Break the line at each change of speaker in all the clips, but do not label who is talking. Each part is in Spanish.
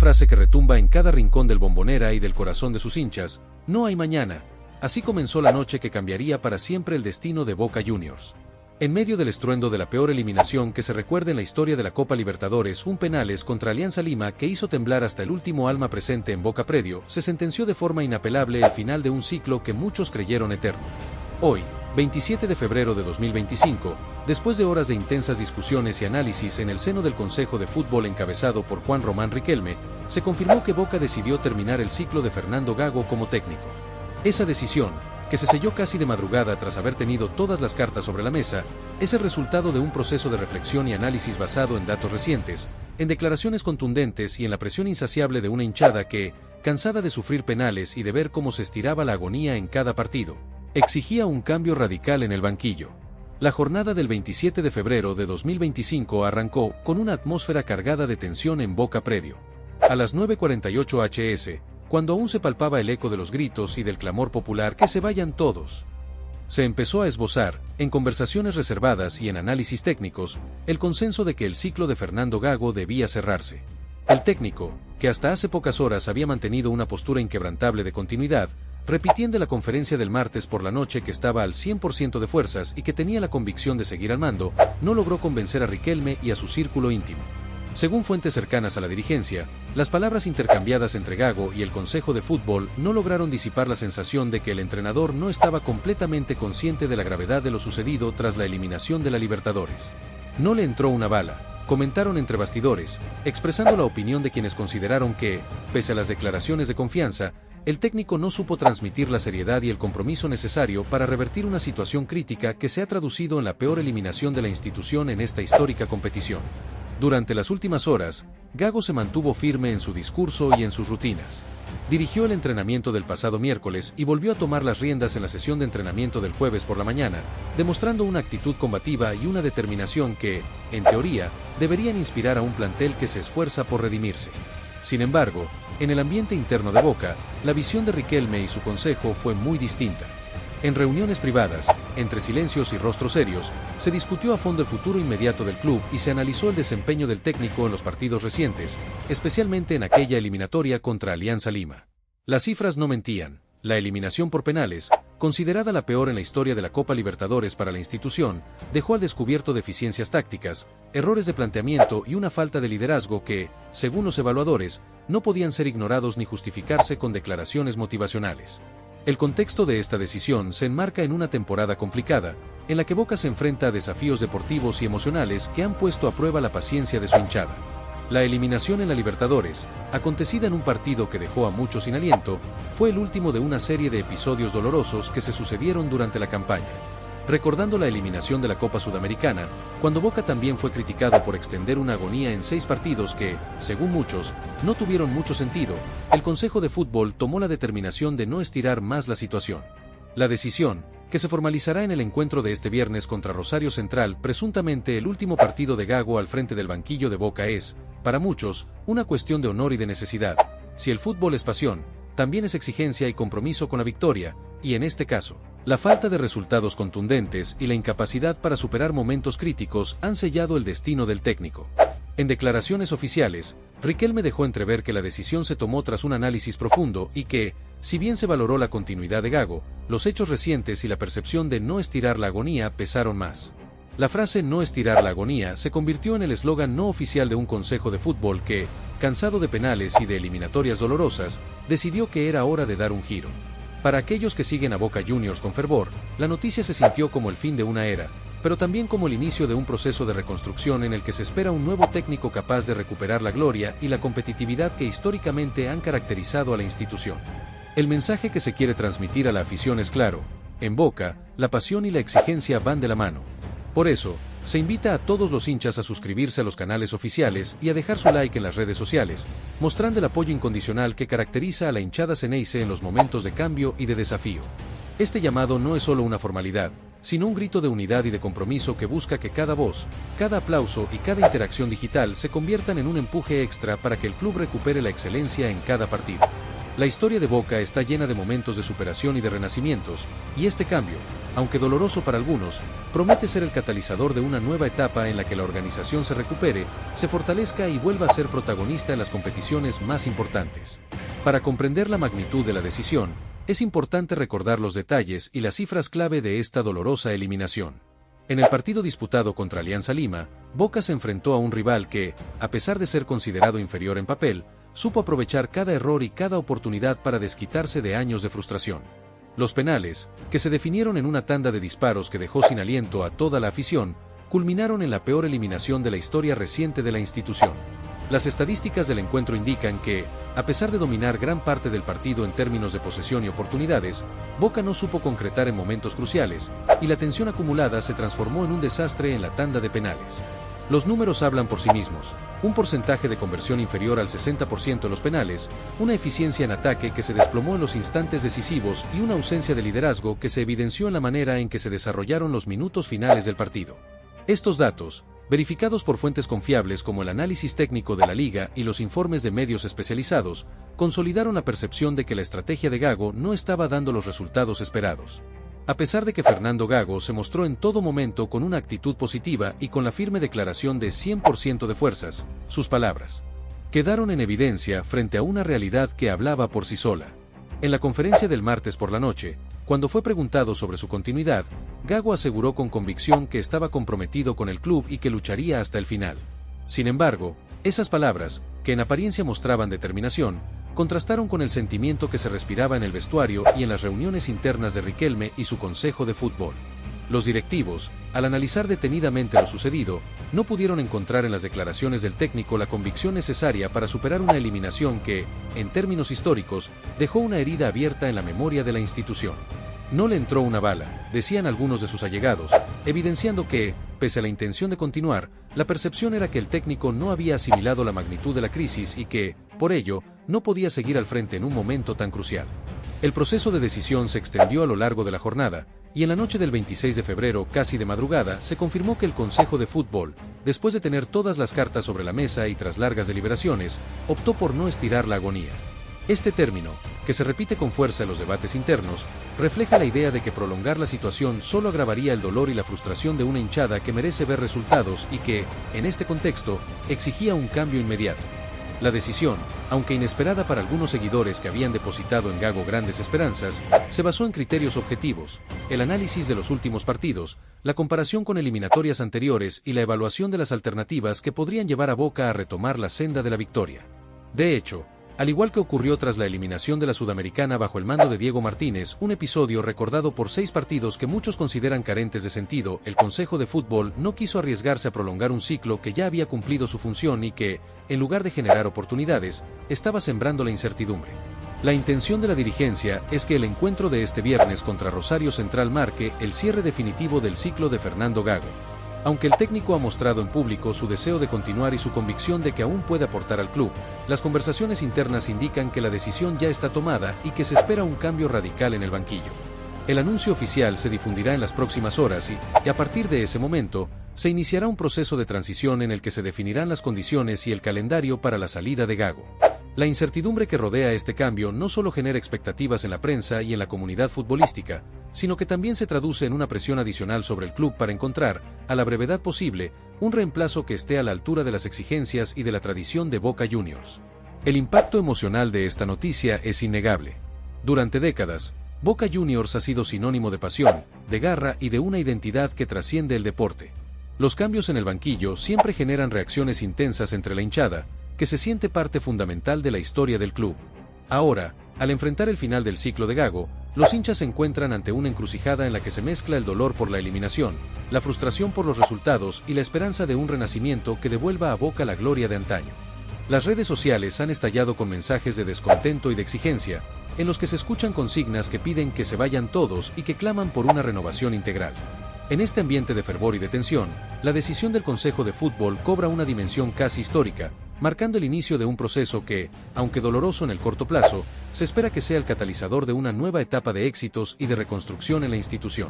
frase que retumba en cada rincón del Bombonera y del corazón de sus hinchas: no hay mañana. Así comenzó la noche que cambiaría para siempre el destino de Boca Juniors. En medio del estruendo de la peor eliminación que se recuerda en la historia de la Copa Libertadores, un penales contra Alianza Lima que hizo temblar hasta el último alma presente en Boca Predio, se sentenció de forma inapelable el final de un ciclo que muchos creyeron eterno. Hoy, 27 de febrero de 2025, después de horas de intensas discusiones y análisis en el seno del Consejo de Fútbol encabezado por Juan Román Riquelme, se confirmó que Boca decidió terminar el ciclo de Fernando Gago como técnico. Esa decisión, que se selló casi de madrugada tras haber tenido todas las cartas sobre la mesa, es el resultado de un proceso de reflexión y análisis basado en datos recientes, en declaraciones contundentes y en la presión insaciable de una hinchada que, cansada de sufrir penales y de ver cómo se estiraba la agonía en cada partido, exigía un cambio radical en el banquillo. La jornada del 27 de febrero de 2025 arrancó con una atmósfera cargada de tensión en Boca Predio. A las 9:48 hs, cuando aún se palpaba el eco de los gritos y del clamor popular "que se vayan todos", se empezó a esbozar, en conversaciones reservadas y en análisis técnicos, el consenso de que el ciclo de Fernando Gago debía cerrarse. El técnico, que hasta hace pocas horas había mantenido una postura inquebrantable de continuidad, repitiendo la conferencia del martes por la noche que estaba al 100% de fuerzas y que tenía la convicción de seguir al mando, no logró convencer a Riquelme y a su círculo íntimo. Según fuentes cercanas a la dirigencia, las palabras intercambiadas entre Gago y el Consejo de Fútbol no lograron disipar la sensación de que el entrenador no estaba completamente consciente de la gravedad de lo sucedido tras la eliminación de la Libertadores. No le entró una bala, comentaron entre bastidores, expresando la opinión de quienes consideraron que, pese a las declaraciones de confianza, el técnico no supo transmitir la seriedad y el compromiso necesario para revertir una situación crítica que se ha traducido en la peor eliminación de la institución en esta histórica competición. Durante las últimas horas, Gago se mantuvo firme en su discurso y en sus rutinas. Dirigió el entrenamiento del pasado miércoles y volvió a tomar las riendas en la sesión de entrenamiento del jueves por la mañana, demostrando una actitud combativa y una determinación que, en teoría, deberían inspirar a un plantel que se esfuerza por redimirse. Sin embargo, en el ambiente interno de Boca, la visión de Riquelme y su consejo fue muy distinta. En reuniones privadas, entre silencios y rostros serios, se discutió a fondo el futuro inmediato del club y se analizó el desempeño del técnico en los partidos recientes, especialmente en aquella eliminatoria contra Alianza Lima. Las cifras no mentían. La eliminación por penales, considerada la peor en la historia de la Copa Libertadores para la institución, dejó al descubierto deficiencias tácticas, errores de planteamiento y una falta de liderazgo que, según los evaluadores, no podían ser ignorados ni justificarse con declaraciones motivacionales. El contexto de esta decisión se enmarca en una temporada complicada, en la que Boca se enfrenta a desafíos deportivos y emocionales que han puesto a prueba la paciencia de su hinchada. La eliminación en la Libertadores, acontecida en un partido que dejó a muchos sin aliento, fue el último de una serie de episodios dolorosos que se sucedieron durante la campaña. Recordando la eliminación de la Copa Sudamericana, cuando Boca también fue criticado por extender una agonía en 6 partidos que, según muchos, no tuvieron mucho sentido, el Consejo de Fútbol tomó la determinación de no estirar más la situación. La decisión, que se formalizará en el encuentro de este viernes contra Rosario Central, presuntamente el último partido de Gago al frente del banquillo de Boca, es, para muchos, una cuestión de honor y de necesidad. Si el fútbol es pasión, también es exigencia y compromiso con la victoria, y en este caso, la falta de resultados contundentes y la incapacidad para superar momentos críticos han sellado el destino del técnico. En declaraciones oficiales, Riquelme dejó entrever que la decisión se tomó tras un análisis profundo y que, si bien se valoró la continuidad de Gago, los hechos recientes y la percepción de no estirar la agonía pesaron más. La frase "no estirar la agonía" se convirtió en el eslogan no oficial de un consejo de fútbol que, cansado de penales y de eliminatorias dolorosas, decidió que era hora de dar un giro. Para aquellos que siguen a Boca Juniors con fervor, la noticia se sintió como el fin de una era, pero también como el inicio de un proceso de reconstrucción en el que se espera un nuevo técnico capaz de recuperar la gloria y la competitividad que históricamente han caracterizado a la institución. El mensaje que se quiere transmitir a la afición es claro: en Boca, la pasión y la exigencia van de la mano. Por eso, se invita a todos los hinchas a suscribirse a los canales oficiales y a dejar su like en las redes sociales, mostrando el apoyo incondicional que caracteriza a la hinchada Ceneice en los momentos de cambio y de desafío. Este llamado no es solo una formalidad, sino un grito de unidad y de compromiso que busca que cada voz, cada aplauso y cada interacción digital se conviertan en un empuje extra para que el club recupere la excelencia en cada partido. La historia de Boca está llena de momentos de superación y de renacimientos, y este cambio, aunque doloroso para algunos, promete ser el catalizador de una nueva etapa en la que la organización se recupere, se fortalezca y vuelva a ser protagonista en las competiciones más importantes. Para comprender la magnitud de la decisión, es importante recordar los detalles y las cifras clave de esta dolorosa eliminación. En el partido disputado contra Alianza Lima, Boca se enfrentó a un rival que, a pesar de ser considerado inferior en papel, supo aprovechar cada error y cada oportunidad para desquitarse de años de frustración. Los penales, que se definieron en una tanda de disparos que dejó sin aliento a toda la afición, culminaron en la peor eliminación de la historia reciente de la institución. Las estadísticas del encuentro indican que, a pesar de dominar gran parte del partido en términos de posesión y oportunidades, Boca no supo concretar en momentos cruciales, y la tensión acumulada se transformó en un desastre en la tanda de penales. Los números hablan por sí mismos: un porcentaje de conversión inferior al 60% en los penales, una eficiencia en ataque que se desplomó en los instantes decisivos y una ausencia de liderazgo que se evidenció en la manera en que se desarrollaron los minutos finales del partido. Estos datos, verificados por fuentes confiables como el análisis técnico de la liga y los informes de medios especializados, consolidaron la percepción de que la estrategia de Gago no estaba dando los resultados esperados. A pesar de que Fernando Gago se mostró en todo momento con una actitud positiva y con la firme declaración de 100% de fuerzas, sus palabras quedaron en evidencia frente a una realidad que hablaba por sí sola. En la conferencia del martes por la noche, cuando fue preguntado sobre su continuidad, Gago aseguró con convicción que estaba comprometido con el club y que lucharía hasta el final. Sin embargo, esas palabras, que en apariencia mostraban determinación, contrastaron con el sentimiento que se respiraba en el vestuario y en las reuniones internas de Riquelme y su consejo de fútbol. Los directivos, al analizar detenidamente lo sucedido, no pudieron encontrar en las declaraciones del técnico la convicción necesaria para superar una eliminación que, en términos históricos, dejó una herida abierta en la memoria de la institución. No le entró una bala, decían algunos de sus allegados, evidenciando que, pese a la intención de continuar, la percepción era que el técnico no había asimilado la magnitud de la crisis y que, por ello, no podía seguir al frente en un momento tan crucial. El proceso de decisión se extendió a lo largo de la jornada, y en la noche del 26 de febrero, casi de madrugada, se confirmó que el Consejo de Fútbol, después de tener todas las cartas sobre la mesa y tras largas deliberaciones, optó por no estirar la agonía. Este término, que se repite con fuerza en los debates internos, refleja la idea de que prolongar la situación solo agravaría el dolor y la frustración de una hinchada que merece ver resultados y que, en este contexto, exigía un cambio inmediato. La decisión, aunque inesperada para algunos seguidores que habían depositado en Gago grandes esperanzas, se basó en criterios objetivos: el análisis de los últimos partidos, la comparación con eliminatorias anteriores y la evaluación de las alternativas que podrían llevar a Boca a retomar la senda de la victoria. De hecho, al igual que ocurrió tras la eliminación de la Sudamericana bajo el mando de Diego Martínez, un episodio recordado por 6 partidos que muchos consideran carentes de sentido, el Consejo de Fútbol no quiso arriesgarse a prolongar un ciclo que ya había cumplido su función y que, en lugar de generar oportunidades, estaba sembrando la incertidumbre. La intención de la dirigencia es que el encuentro de este viernes contra Rosario Central marque el cierre definitivo del ciclo de Fernando Gago. Aunque el técnico ha mostrado en público su deseo de continuar y su convicción de que aún puede aportar al club, las conversaciones internas indican que la decisión ya está tomada y que se espera un cambio radical en el banquillo. El anuncio oficial se difundirá en las próximas horas y a partir de ese momento, se iniciará un proceso de transición en el que se definirán las condiciones y el calendario para la salida de Gago. La incertidumbre que rodea este cambio no solo genera expectativas en la prensa y en la comunidad futbolística, sino que también se traduce en una presión adicional sobre el club para encontrar, a la brevedad posible, un reemplazo que esté a la altura de las exigencias y de la tradición de Boca Juniors. El impacto emocional de esta noticia es innegable. Durante décadas, Boca Juniors ha sido sinónimo de pasión, de garra y de una identidad que trasciende el deporte. Los cambios en el banquillo siempre generan reacciones intensas entre la hinchada, que se siente parte fundamental de la historia del club. Ahora, al enfrentar el final del ciclo de Gago, los hinchas se encuentran ante una encrucijada en la que se mezcla el dolor por la eliminación, la frustración por los resultados y la esperanza de un renacimiento que devuelva a Boca la gloria de antaño. Las redes sociales han estallado con mensajes de descontento y de exigencia, en los que se escuchan consignas que piden que se vayan todos y que claman por una renovación integral. En este ambiente de fervor y de tensión, la decisión del Consejo de Fútbol cobra una dimensión casi histórica, marcando el inicio de un proceso que, aunque doloroso en el corto plazo, se espera que sea el catalizador de una nueva etapa de éxitos y de reconstrucción en la institución.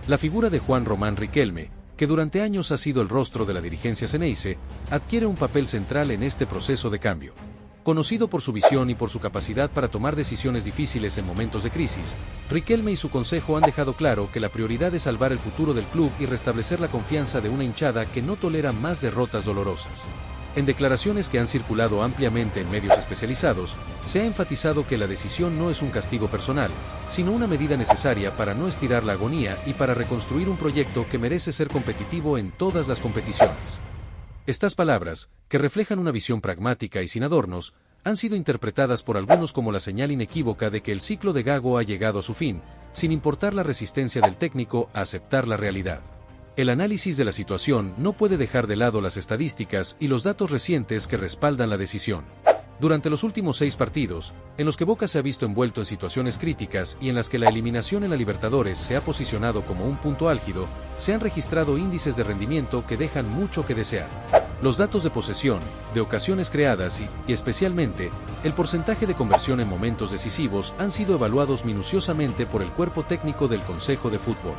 La figura de Juan Román Riquelme, que durante años ha sido el rostro de la dirigencia Xeneize, adquiere un papel central en este proceso de cambio. Conocido por su visión y por su capacidad para tomar decisiones difíciles en momentos de crisis, Riquelme y su consejo han dejado claro que la prioridad es salvar el futuro del club y restablecer la confianza de una hinchada que no tolera más derrotas dolorosas. En declaraciones que han circulado ampliamente en medios especializados, se ha enfatizado que la decisión no es un castigo personal, sino una medida necesaria para no estirar la agonía y para reconstruir un proyecto que merece ser competitivo en todas las competiciones. Estas palabras, que reflejan una visión pragmática y sin adornos, han sido interpretadas por algunos como la señal inequívoca de que el ciclo de Gago ha llegado a su fin, sin importar la resistencia del técnico a aceptar la realidad. El análisis de la situación no puede dejar de lado las estadísticas y los datos recientes que respaldan la decisión. Durante los últimos 6 partidos, en los que Boca se ha visto envuelto en situaciones críticas y en las que la eliminación en la Libertadores se ha posicionado como un punto álgido, se han registrado índices de rendimiento que dejan mucho que desear. Los datos de posesión, de ocasiones creadas y especialmente, el porcentaje de conversión en momentos decisivos han sido evaluados minuciosamente por el cuerpo técnico del Consejo de Fútbol.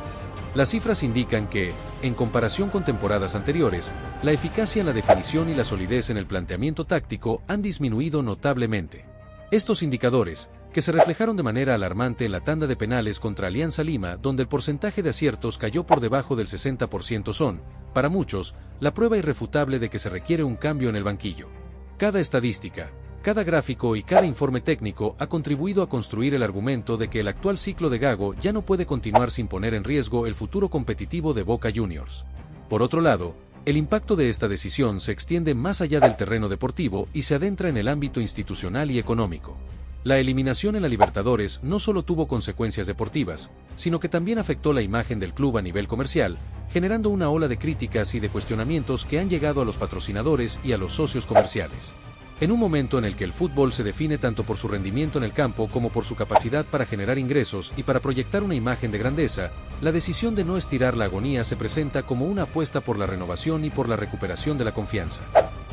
Las cifras indican que, en comparación con temporadas anteriores, la eficacia en la definición y la solidez en el planteamiento táctico han disminuido notablemente. Estos indicadores, que se reflejaron de manera alarmante en la tanda de penales contra Alianza Lima, donde el porcentaje de aciertos cayó por debajo del 60%, son, para muchos, la prueba irrefutable de que se requiere un cambio en el banquillo. Cada estadística, cada gráfico y cada informe técnico ha contribuido a construir el argumento de que el actual ciclo de Gago ya no puede continuar sin poner en riesgo el futuro competitivo de Boca Juniors. Por otro lado, el impacto de esta decisión se extiende más allá del terreno deportivo y se adentra en el ámbito institucional y económico. La eliminación en la Libertadores no solo tuvo consecuencias deportivas, sino que también afectó la imagen del club a nivel comercial, generando una ola de críticas y de cuestionamientos que han llegado a los patrocinadores y a los socios comerciales. En un momento en el que el fútbol se define tanto por su rendimiento en el campo como por su capacidad para generar ingresos y para proyectar una imagen de grandeza, la decisión de no estirar la agonía se presenta como una apuesta por la renovación y por la recuperación de la confianza.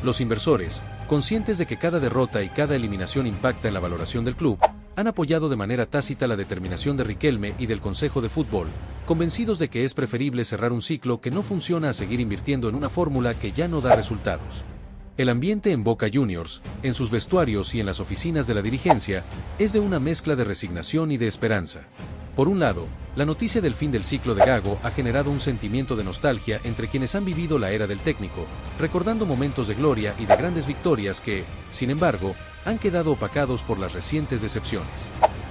Los inversores, conscientes de que cada derrota y cada eliminación impacta en la valoración del club, han apoyado de manera tácita la determinación de Riquelme y del Consejo de Fútbol, convencidos de que es preferible cerrar un ciclo que no funciona a seguir invirtiendo en una fórmula que ya no da resultados. El ambiente en Boca Juniors, en sus vestuarios y en las oficinas de la dirigencia, es de una mezcla de resignación y de esperanza. Por un lado, la noticia del fin del ciclo de Gago ha generado un sentimiento de nostalgia entre quienes han vivido la era del técnico, recordando momentos de gloria y de grandes victorias que, sin embargo, han quedado opacados por las recientes decepciones.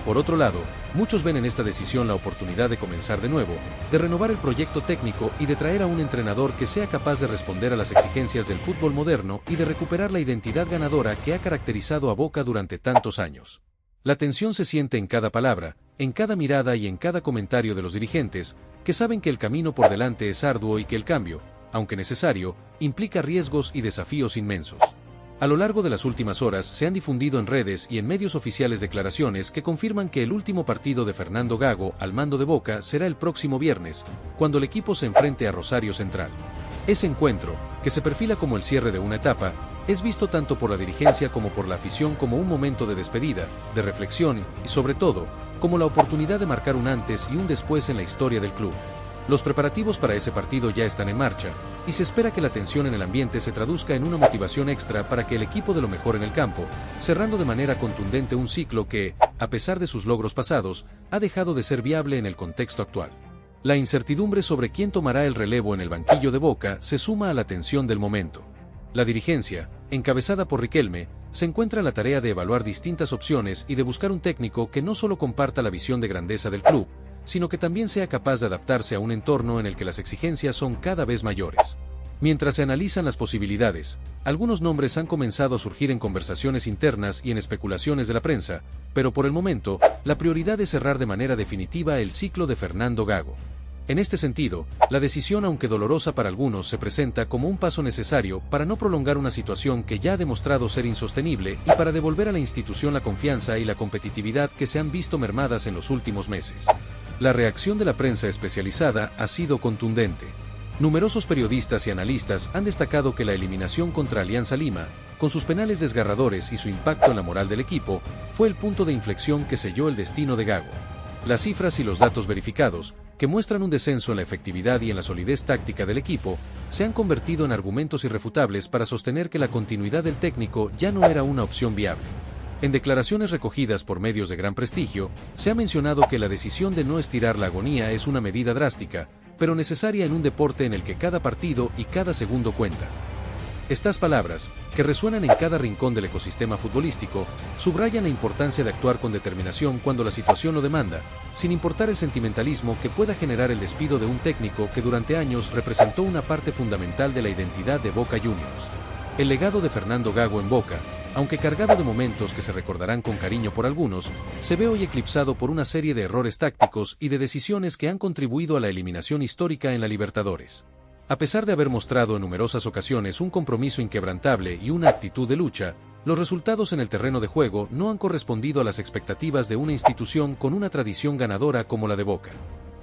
Por otro lado, muchos ven en esta decisión la oportunidad de comenzar de nuevo, de renovar el proyecto técnico y de traer a un entrenador que sea capaz de responder a las exigencias del fútbol moderno y de recuperar la identidad ganadora que ha caracterizado a Boca durante tantos años. La tensión se siente en cada palabra, en cada mirada y en cada comentario de los dirigentes, que saben que el camino por delante es arduo y que el cambio, aunque necesario, implica riesgos y desafíos inmensos. A lo largo de las últimas horas se han difundido en redes y en medios oficiales declaraciones que confirman que el último partido de Fernando Gago al mando de Boca será el próximo viernes, cuando el equipo se enfrente a Rosario Central. Ese encuentro, que se perfila como el cierre de una etapa, es visto tanto por la dirigencia como por la afición como un momento de despedida, de reflexión y, sobre todo, como la oportunidad de marcar un antes y un después en la historia del club. Los preparativos para ese partido ya están en marcha, y se espera que la tensión en el ambiente se traduzca en una motivación extra para que el equipo dé lo mejor en el campo, cerrando de manera contundente un ciclo que, a pesar de sus logros pasados, ha dejado de ser viable en el contexto actual. La incertidumbre sobre quién tomará el relevo en el banquillo de Boca se suma a la tensión del momento. La dirigencia, encabezada por Riquelme, se encuentra en la tarea de evaluar distintas opciones y de buscar un técnico que no solo comparta la visión de grandeza del club, sino que también sea capaz de adaptarse a un entorno en el que las exigencias son cada vez mayores. Mientras se analizan las posibilidades, algunos nombres han comenzado a surgir en conversaciones internas y en especulaciones de la prensa, pero por el momento, la prioridad es cerrar de manera definitiva el ciclo de Fernando Gago. En este sentido, la decisión, aunque dolorosa para algunos, se presenta como un paso necesario para no prolongar una situación que ya ha demostrado ser insostenible y para devolver a la institución la confianza y la competitividad que se han visto mermadas en los últimos meses. La reacción de la prensa especializada ha sido contundente. Numerosos periodistas y analistas han destacado que la eliminación contra Alianza Lima, con sus penales desgarradores y su impacto en la moral del equipo, fue el punto de inflexión que selló el destino de Gago. Las cifras y los datos verificados, que muestran un descenso en la efectividad y en la solidez táctica del equipo, se han convertido en argumentos irrefutables para sostener que la continuidad del técnico ya no era una opción viable. En declaraciones recogidas por medios de gran prestigio, se ha mencionado que la decisión de no estirar la agonía es una medida drástica, pero necesaria en un deporte en el que cada partido y cada segundo cuenta. Estas palabras, que resuenan en cada rincón del ecosistema futbolístico, subrayan la importancia de actuar con determinación cuando la situación lo demanda, sin importar el sentimentalismo que pueda generar el despido de un técnico que durante años representó una parte fundamental de la identidad de Boca Juniors. El legado de Fernando Gago en Boca, aunque cargado de momentos que se recordarán con cariño por algunos, se ve hoy eclipsado por una serie de errores tácticos y de decisiones que han contribuido a la eliminación histórica en la Libertadores. A pesar de haber mostrado en numerosas ocasiones un compromiso inquebrantable y una actitud de lucha, los resultados en el terreno de juego no han correspondido a las expectativas de una institución con una tradición ganadora como la de Boca.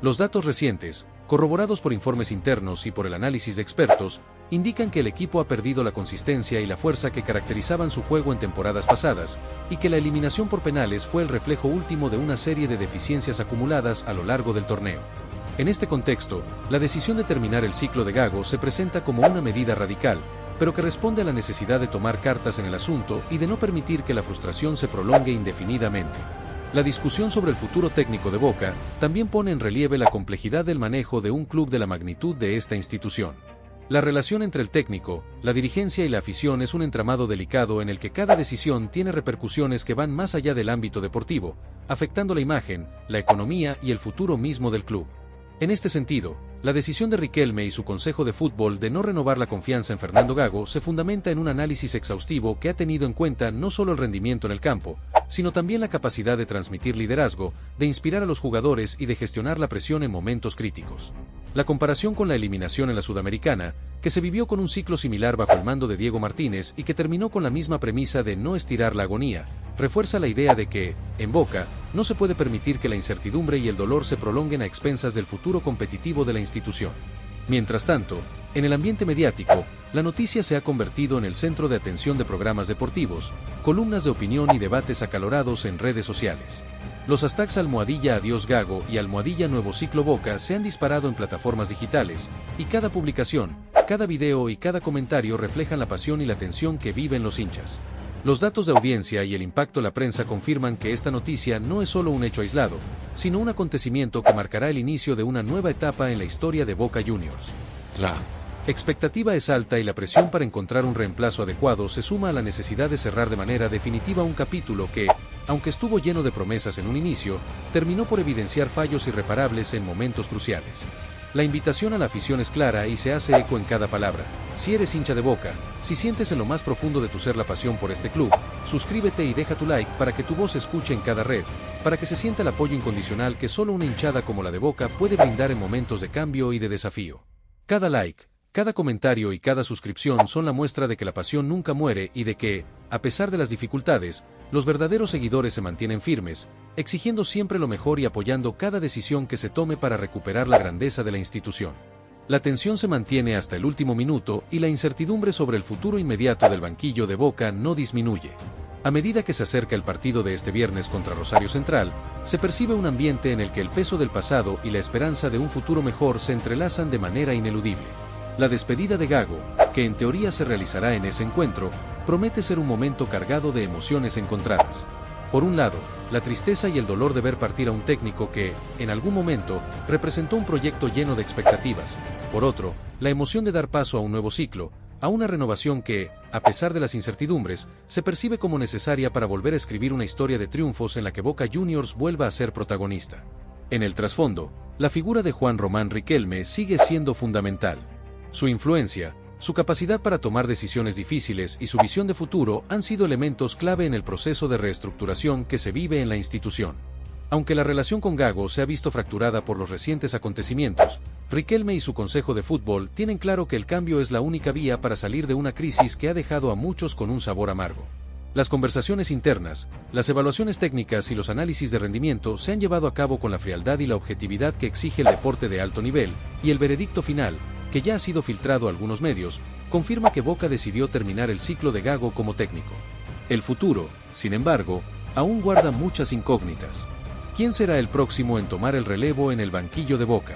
Los datos recientes, corroborados por informes internos y por el análisis de expertos, indican que el equipo ha perdido la consistencia y la fuerza que caracterizaban su juego en temporadas pasadas, y que la eliminación por penales fue el reflejo último de una serie de deficiencias acumuladas a lo largo del torneo. En este contexto, la decisión de terminar el ciclo de Gago se presenta como una medida radical, pero que responde a la necesidad de tomar cartas en el asunto y de no permitir que la frustración se prolongue indefinidamente. La discusión sobre el futuro técnico de Boca también pone en relieve la complejidad del manejo de un club de la magnitud de esta institución. La relación entre el técnico, la dirigencia y la afición es un entramado delicado en el que cada decisión tiene repercusiones que van más allá del ámbito deportivo, afectando la imagen, la economía y el futuro mismo del club. En este sentido, la decisión de Riquelme y su Consejo de Fútbol de no renovar la confianza en Fernando Gago se fundamenta en un análisis exhaustivo que ha tenido en cuenta no solo el rendimiento en el campo, sino también la capacidad de transmitir liderazgo, de inspirar a los jugadores y de gestionar la presión en momentos críticos. La comparación con la eliminación en la Sudamericana, que se vivió con un ciclo similar bajo el mando de Diego Martínez y que terminó con la misma premisa de no estirar la agonía, refuerza la idea de que, en Boca, no se puede permitir que la incertidumbre y el dolor se prolonguen a expensas del futuro competitivo de la institución. Mientras tanto, en el ambiente mediático, la noticia se ha convertido en el centro de atención de programas deportivos, columnas de opinión y debates acalorados en redes sociales. Los hashtags #Adiós Gago y #Nuevo Ciclo Boca se han disparado en plataformas digitales, y cada publicación, cada video y cada comentario reflejan la pasión y la tensión que viven los hinchas. Los datos de audiencia y el impacto de la prensa confirman que esta noticia no es solo un hecho aislado, sino un acontecimiento que marcará el inicio de una nueva etapa en la historia de Boca Juniors. La expectativa es alta y la presión para encontrar un reemplazo adecuado se suma a la necesidad de cerrar de manera definitiva un capítulo que, aunque estuvo lleno de promesas en un inicio, terminó por evidenciar fallos irreparables en momentos cruciales. La invitación a la afición es clara y se hace eco en cada palabra. Si eres hincha de Boca, si sientes en lo más profundo de tu ser la pasión por este club, suscríbete y deja tu like para que tu voz se escuche en cada red, para que se sienta el apoyo incondicional que solo una hinchada como la de Boca puede brindar en momentos de cambio y de desafío. Cada like, cada comentario y cada suscripción son la muestra de que la pasión nunca muere y de que, a pesar de las dificultades, los verdaderos seguidores se mantienen firmes, exigiendo siempre lo mejor y apoyando cada decisión que se tome para recuperar la grandeza de la institución. La tensión se mantiene hasta el último minuto y la incertidumbre sobre el futuro inmediato del banquillo de Boca no disminuye. A medida que se acerca el partido de este viernes contra Rosario Central, se percibe un ambiente en el que el peso del pasado y la esperanza de un futuro mejor se entrelazan de manera ineludible. La despedida de Gago, que en teoría se realizará en ese encuentro, promete ser un momento cargado de emociones encontradas. Por un lado, la tristeza y el dolor de ver partir a un técnico que, en algún momento, representó un proyecto lleno de expectativas. Por otro, la emoción de dar paso a un nuevo ciclo, a una renovación que, a pesar de las incertidumbres, se percibe como necesaria para volver a escribir una historia de triunfos en la que Boca Juniors vuelva a ser protagonista. En el trasfondo, la figura de Juan Román Riquelme sigue siendo fundamental. Su influencia, su capacidad para tomar decisiones difíciles y su visión de futuro han sido elementos clave en el proceso de reestructuración que se vive en la institución. Aunque la relación con Gago se ha visto fracturada por los recientes acontecimientos, Riquelme y su Consejo de Fútbol tienen claro que el cambio es la única vía para salir de una crisis que ha dejado a muchos con un sabor amargo. Las conversaciones internas, las evaluaciones técnicas y los análisis de rendimiento se han llevado a cabo con la frialdad y la objetividad que exige el deporte de alto nivel, y el veredicto final, que ya ha sido filtrado a algunos medios, confirma que Boca decidió terminar el ciclo de Gago como técnico. El futuro, sin embargo, aún guarda muchas incógnitas. ¿Quién será el próximo en tomar el relevo en el banquillo de Boca?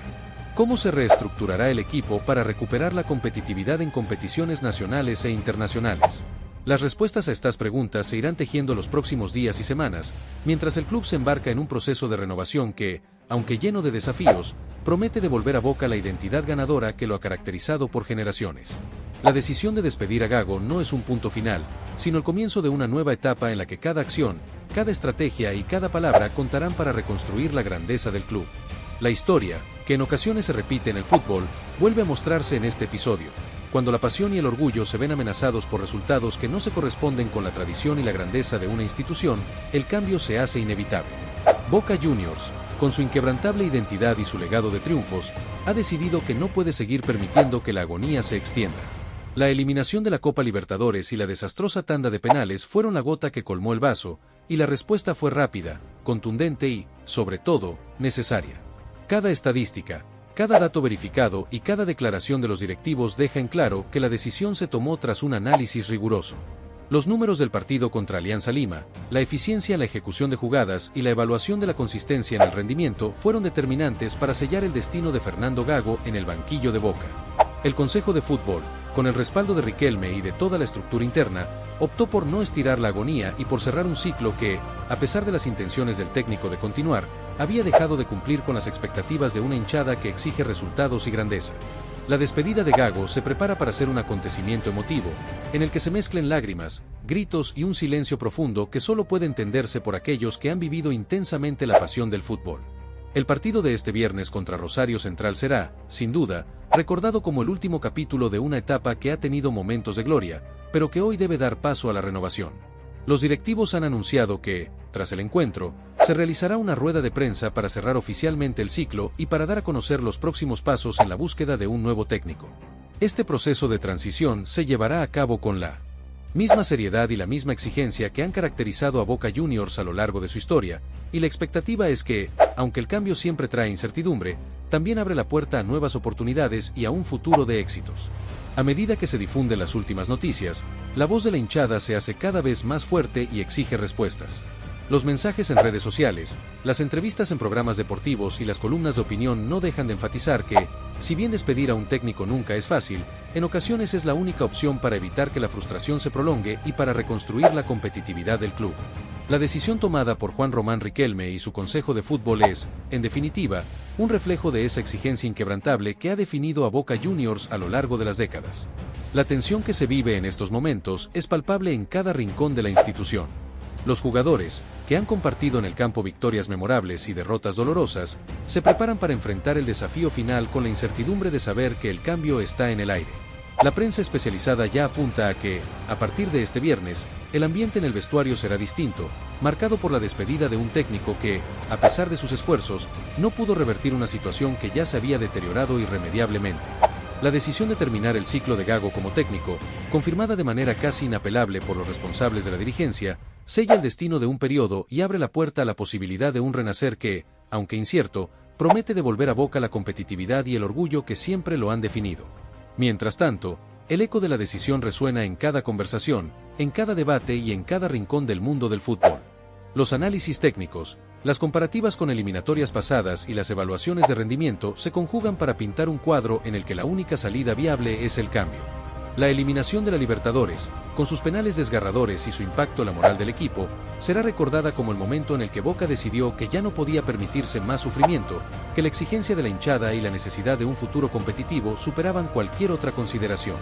¿Cómo se reestructurará el equipo para recuperar la competitividad en competiciones nacionales e internacionales? Las respuestas a estas preguntas se irán tejiendo los próximos días y semanas, mientras el club se embarca en un proceso de renovación que, aunque lleno de desafíos, promete devolver a Boca la identidad ganadora que lo ha caracterizado por generaciones. La decisión de despedir a Gago no es un punto final, sino el comienzo de una nueva etapa en la que cada acción, cada estrategia y cada palabra contarán para reconstruir la grandeza del club. La historia, que en ocasiones se repite en el fútbol, vuelve a mostrarse en este episodio. Cuando la pasión y el orgullo se ven amenazados por resultados que no se corresponden con la tradición y la grandeza de una institución, el cambio se hace inevitable. Boca Juniors, con su inquebrantable identidad y su legado de triunfos, ha decidido que no puede seguir permitiendo que la agonía se extienda. La eliminación de la Copa Libertadores y la desastrosa tanda de penales fueron la gota que colmó el vaso, y la respuesta fue rápida, contundente y, sobre todo, necesaria. Cada estadística, cada dato verificado y cada declaración de los directivos deja en claro que la decisión se tomó tras un análisis riguroso. Los números del partido contra Alianza Lima, la eficiencia en la ejecución de jugadas y la evaluación de la consistencia en el rendimiento fueron determinantes para sellar el destino de Fernando Gago en el banquillo de Boca. El Consejo de Fútbol, con el respaldo de Riquelme y de toda la estructura interna, optó por no estirar la agonía y por cerrar un ciclo que, a pesar de las intenciones del técnico de continuar, había dejado de cumplir con las expectativas de una hinchada que exige resultados y grandeza. La despedida de Gago se prepara para ser un acontecimiento emotivo, en el que se mezclen lágrimas, gritos y un silencio profundo que solo puede entenderse por aquellos que han vivido intensamente la pasión del fútbol. El partido de este viernes contra Rosario Central será, sin duda, recordado como el último capítulo de una etapa que ha tenido momentos de gloria, pero que hoy debe dar paso a la renovación. Los directivos han anunciado que, tras el encuentro, se realizará una rueda de prensa para cerrar oficialmente el ciclo y para dar a conocer los próximos pasos en la búsqueda de un nuevo técnico. Este proceso de transición se llevará a cabo con la misma seriedad y la misma exigencia que han caracterizado a Boca Juniors a lo largo de su historia, y la expectativa es que, aunque el cambio siempre trae incertidumbre, también abre la puerta a nuevas oportunidades y a un futuro de éxitos. A medida que se difunden las últimas noticias, la voz de la hinchada se hace cada vez más fuerte y exige respuestas. Los mensajes en redes sociales, las entrevistas en programas deportivos y las columnas de opinión no dejan de enfatizar que, si bien despedir a un técnico nunca es fácil, en ocasiones es la única opción para evitar que la frustración se prolongue y para reconstruir la competitividad del club. La decisión tomada por Juan Román Riquelme y su Consejo de Fútbol es, en definitiva, un reflejo de esa exigencia inquebrantable que ha definido a Boca Juniors a lo largo de las décadas. La tensión que se vive en estos momentos es palpable en cada rincón de la institución. Los jugadores, que han compartido en el campo victorias memorables y derrotas dolorosas, se preparan para enfrentar el desafío final con la incertidumbre de saber que el cambio está en el aire. La prensa especializada ya apunta a que, a partir de este viernes, el ambiente en el vestuario será distinto, marcado por la despedida de un técnico que, a pesar de sus esfuerzos, no pudo revertir una situación que ya se había deteriorado irremediablemente. La decisión de terminar el ciclo de Gago como técnico, confirmada de manera casi inapelable por los responsables de la dirigencia, sella el destino de un periodo y abre la puerta a la posibilidad de un renacer que, aunque incierto, promete devolver a Boca la competitividad y el orgullo que siempre lo han definido. Mientras tanto, el eco de la decisión resuena en cada conversación, en cada debate y en cada rincón del mundo del fútbol. Los análisis técnicos, las comparativas con eliminatorias pasadas y las evaluaciones de rendimiento se conjugan para pintar un cuadro en el que la única salida viable es el cambio. La eliminación de la Libertadores, con sus penales desgarradores y su impacto en la moral del equipo, será recordada como el momento en el que Boca decidió que ya no podía permitirse más sufrimiento, que la exigencia de la hinchada y la necesidad de un futuro competitivo superaban cualquier otra consideración.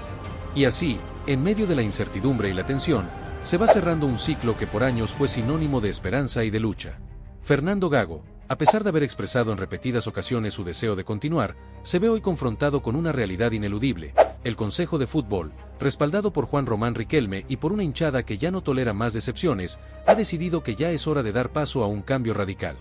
Y así, en medio de la incertidumbre y la tensión, se va cerrando un ciclo que por años fue sinónimo de esperanza y de lucha. Fernando Gago, a pesar de haber expresado en repetidas ocasiones su deseo de continuar, se ve hoy confrontado con una realidad ineludible. El Consejo de Fútbol, respaldado por Juan Román Riquelme y por una hinchada que ya no tolera más decepciones, ha decidido que ya es hora de dar paso a un cambio radical.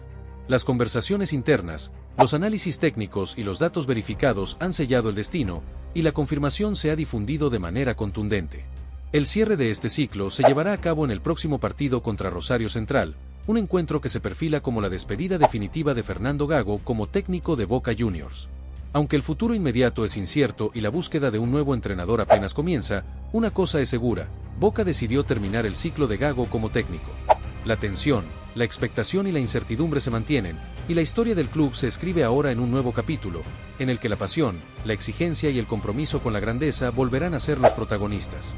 Las conversaciones internas, los análisis técnicos y los datos verificados han sellado el destino, y la confirmación se ha difundido de manera contundente. El cierre de este ciclo se llevará a cabo en el próximo partido contra Rosario Central, un encuentro que se perfila como la despedida definitiva de Fernando Gago como técnico de Boca Juniors. Aunque el futuro inmediato es incierto y la búsqueda de un nuevo entrenador apenas comienza, una cosa es segura: Boca decidió terminar el ciclo de Gago como técnico. La tensión, la expectación y la incertidumbre se mantienen, y la historia del club se escribe ahora en un nuevo capítulo, en el que la pasión, la exigencia y el compromiso con la grandeza volverán a ser los protagonistas.